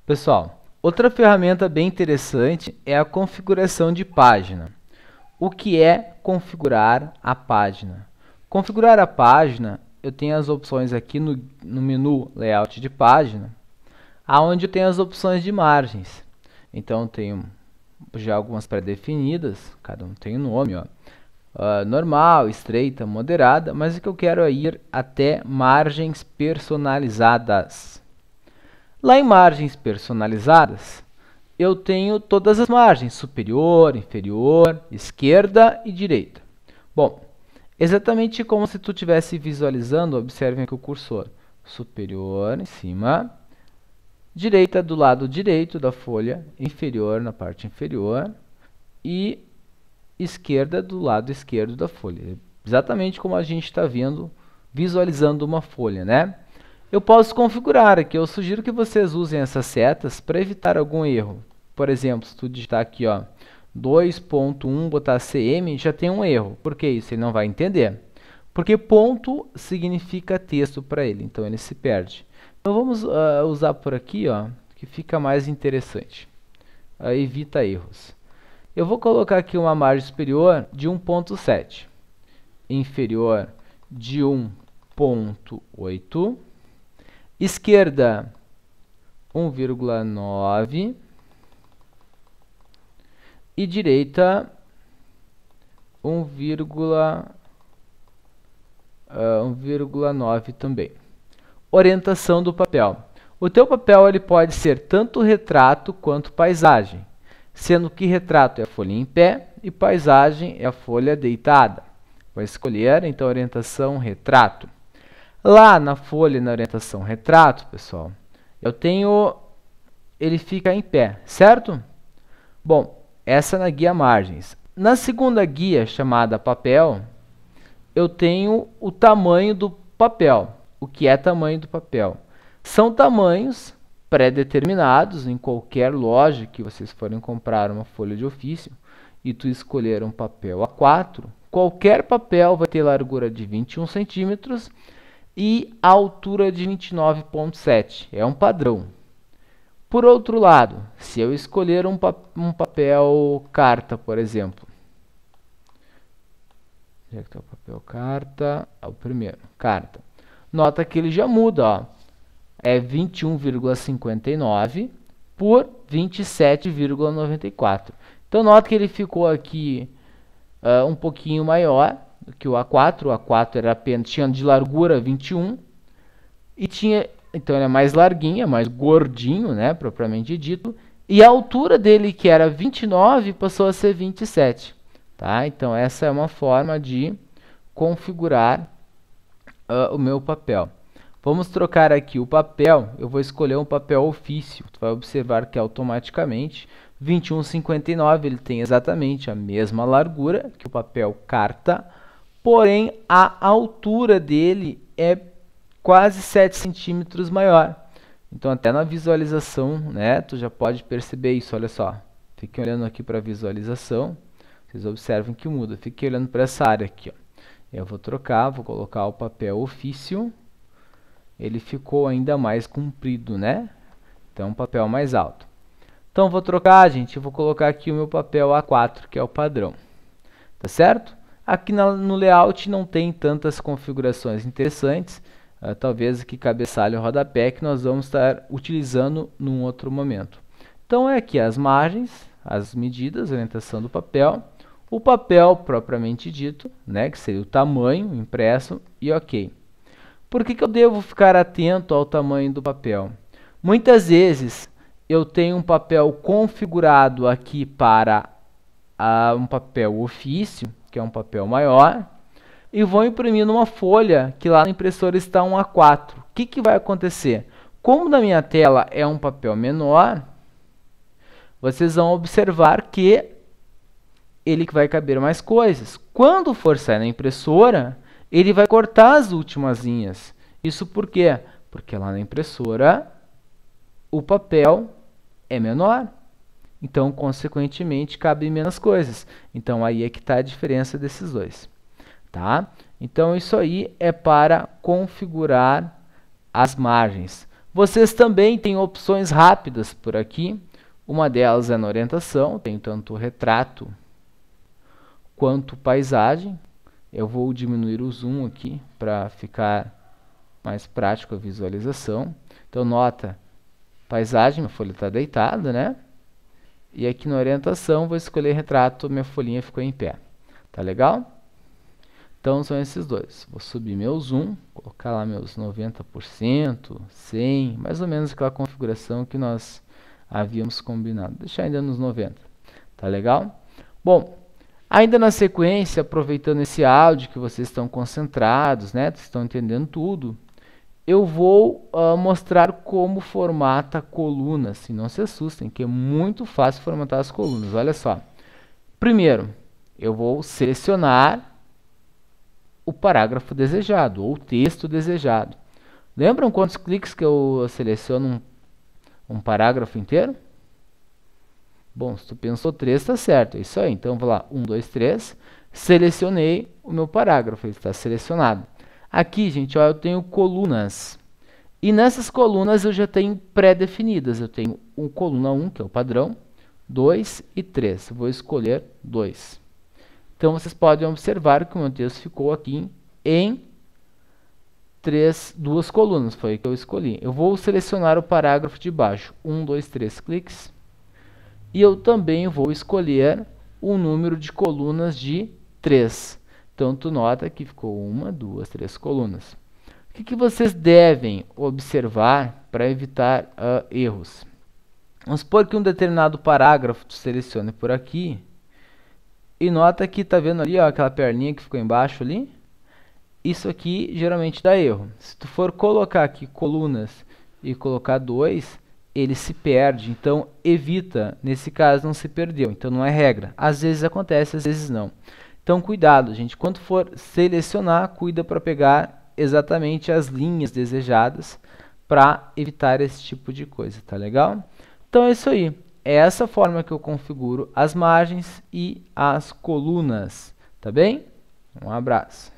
Pessoal, outra ferramenta bem interessante é a configuração de página. O que é configurar a página? Configurar a página, eu tenho as opções aqui no menu Layout de página, aonde eu tenho as opções de margens. Então, eu tenho já algumas pré-definidas, cada um tem um nome, ó. Normal, estreita, moderada, mas o que eu quero é ir até margens personalizadas. Lá em margens personalizadas, eu tenho todas as margens, superior, inferior, esquerda e direita. Bom, exatamente como se tu estivesse visualizando, observem aqui o cursor. Superior em cima, direita do lado direito da folha, inferior na parte inferior e esquerda do lado esquerdo da folha. Exatamente como a gente está vendo, visualizando uma folha, né? Eu posso configurar aqui, eu sugiro que vocês usem essas setas para evitar algum erro. Por exemplo, se tu digitar aqui, ó, 2.1, botar cm, já tem um erro. Por que isso? Ele não vai entender. Porque ponto significa texto para ele, então ele se perde. Então vamos usar por aqui, ó, que fica mais interessante. Evita erros. Eu vou colocar aqui uma margem superior de 1.7, inferior de 1.8, esquerda 1,9 e direita 1,9 também. Orientação do papel. O teu papel ele pode ser tanto retrato quanto paisagem, sendo que retrato é a folha em pé e paisagem é a folha deitada. Vai escolher, então, orientação retrato. Lá na folha, na orientação retrato, pessoal, eu tenho, ele fica em pé, certo? Bom, essa na guia margens. Na segunda guia, chamada papel, eu tenho o tamanho do papel. O que é tamanho do papel? São tamanhos pré-determinados em qualquer loja que vocês forem comprar uma folha de ofício e tu escolher um papel A4, qualquer papel vai ter largura de 21 centímetros e altura de 29,7. É um padrão. Por outro lado, se eu escolher um papel carta, por exemplo, onde é que está o papel carta? O primeiro, carta. Nota que ele já muda, ó. É 21,59 por 27,94. Então, nota que ele ficou aqui um pouquinho maior do que o A4. O A4 era apenas, tinha de largura 21 e tinha, então ele é mais larguinho, é mais gordinho, né, propriamente dito. E a altura dele, que era 29, passou a ser 27. Tá? Então, essa é uma forma de configurar o meu papel. Vamos trocar aqui o papel, eu vou escolher um papel ofício. Tu vai observar que automaticamente 21,59 ele tem exatamente a mesma largura que o papel carta, porém a altura dele é quase 7 centímetros maior. Então até na visualização, né, tu já pode perceber isso, olha só. Fiquem olhando aqui para a visualização, vocês observem que muda. Fiquem olhando para essa área aqui, ó. Eu vou trocar, vou colocar o papel ofício. Ele ficou ainda mais comprido, né? Então, um papel mais alto. Então, vou trocar, gente. Eu vou colocar aqui o meu papel A4, que é o padrão. Tá certo? Aqui no layout não tem tantas configurações interessantes. Talvez aqui cabeçalho e rodapé, que nós vamos estar utilizando num outro momento. Então, é aqui as margens, as medidas, a orientação do papel. O papel propriamente dito, né? Que seria o tamanho impresso e ok. Por que eu devo ficar atento ao tamanho do papel? Muitas vezes eu tenho um papel configurado aqui para um papel ofício, que é um papel maior, e vou imprimir numa folha que lá na impressora está um A4. O que vai acontecer? Como na minha tela é um papel menor, vocês vão observar que ele vai caber mais coisas. Quando for sair na impressora, ele vai cortar as últimas linhas. Isso por quê? Porque lá na impressora o papel é menor. Então, consequentemente, cabe menos coisas. Então, aí é que está a diferença desses dois. Tá? Então, isso aí é para configurar as margens. Vocês também têm opções rápidas por aqui. Uma delas é na orientação, tem tanto retrato quanto paisagem. Eu vou diminuir o zoom aqui para ficar mais prático a visualização. Então nota, paisagem, minha folha está deitada, né? E aqui na orientação vou escolher retrato, minha folhinha ficou em pé. Tá legal? Então são esses dois. Vou subir meu zoom, colocar lá meus 90%, 100%, mais ou menos aquela configuração que nós havíamos combinado. Deixar ainda nos 90%. Tá legal? Bom, ainda na sequência, aproveitando esse áudio que vocês estão concentrados, né? Estão entendendo tudo. Eu vou mostrar como formata colunas. E não se assustem, que é muito fácil formatar as colunas. Olha só. Primeiro, eu vou selecionar o parágrafo desejado, ou o texto desejado. Lembram quantos cliques que eu seleciono um parágrafo inteiro? Bom, se tu pensou 3, está certo. É isso aí. Então, vou lá. 1, 2, 3. Selecionei o meu parágrafo. Ele está selecionado. Aqui, gente, ó, eu tenho colunas. E nessas colunas eu já tenho pré-definidas. Eu tenho coluna 1, que é o padrão, 2 e 3. Vou escolher 2. Então, vocês podem observar que o meu texto ficou aqui em 2 colunas. Foi o que eu escolhi. Eu vou selecionar o parágrafo de baixo. 1, 2, 3 cliques. E eu também vou escolher um número de colunas de 3. Então, tu nota que ficou 1, 2, 3 colunas. O que vocês devem observar para evitar erros? Vamos supor que um determinado parágrafo tu selecione por aqui. E nota que tá vendo ali, ó, aquela perninha que ficou embaixo ali? Isso aqui geralmente dá erro. Se tu for colocar aqui colunas e colocar 2, ele se perde. Então, evita. Nesse caso, não se perdeu. Então, não é regra. Às vezes acontece, às vezes não. Então, cuidado, gente. Quando for selecionar, cuida para pegar exatamente as linhas desejadas para evitar esse tipo de coisa, tá legal? Então, é isso aí. É essa forma que eu configuro as margens e as colunas, tá bem? Um abraço.